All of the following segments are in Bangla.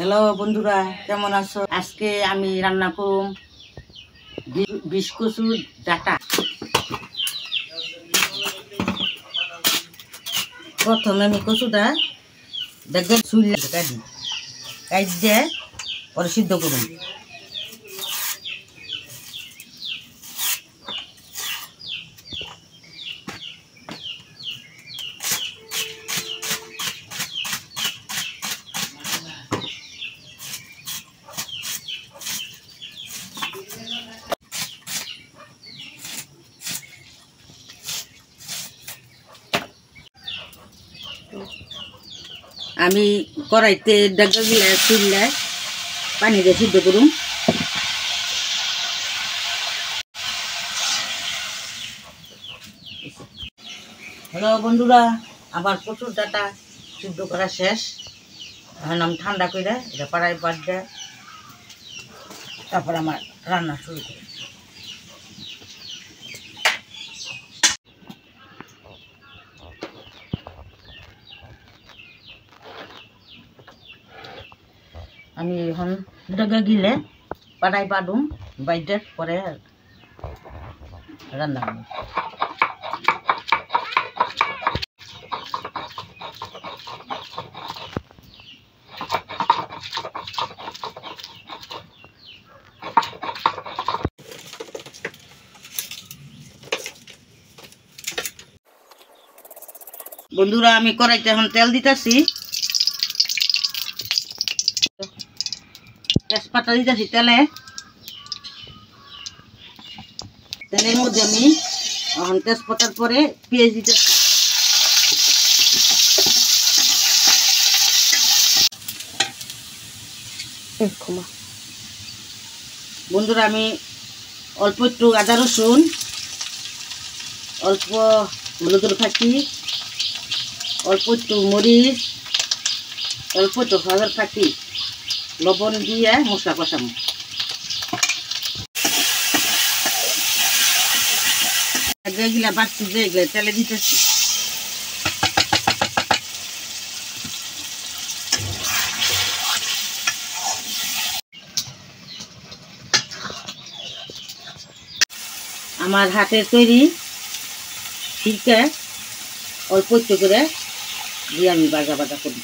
হ্যালো বন্ধুরা, কেমন আছো? আজকে আমি রান্না করব বিশ কচুর ডাটা। প্রথমে আমি কচুটা দেখবেন চুলে কাটি দিয়ে পরে সিদ্ধ করুন। আমি কড়াইতে ডাগা গিলা চুললে পানি দিয়ে সিদ্ধ করুন। হ্যালো বন্ধুরা, আমার কচুর ডাটা সিদ্ধ করা শেষ। এখন আমি ঠান্ডা করে এটা পাড়ায় বাদ দেয়, তারপর আমার রান্না শুরু করি। আমি এখন ডাগা গিলে পাড়ায় বাঁধুম, বাইদের পরে রান্না করব। বন্ধুরা, আমি কড়াইতে এখন তেল দিতেছি, তেজপাতা দিতেছি। তেলের মধ্যে আমি এখন তেজপাতার পরে পেঁয়াজ দিতেছি। বন্ধুরা, আমি অল্প একটু আদা রসুন, অল্প হলুদের ফাঁকি, অল্প একটু মরিচ, অল্প একটু ভাজার ফাঁকি, লবণ দিয়ে মশলা কষাবো। এগুলা বাড়ছি যে এগুলা তেলে দিতেছি। আমার হাতের তৈরি সিরকা অল্প একটু করে দিয়ে আমি ভাজা ভাজা করি।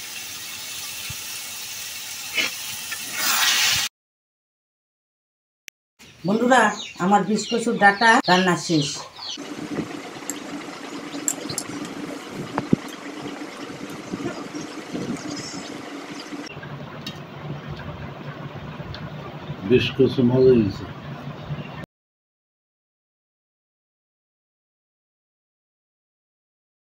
বন্ধুরা, আমার বিশ কচুর ডাটা রান্না শেষ। বিশ কচু মজা হয়েছে।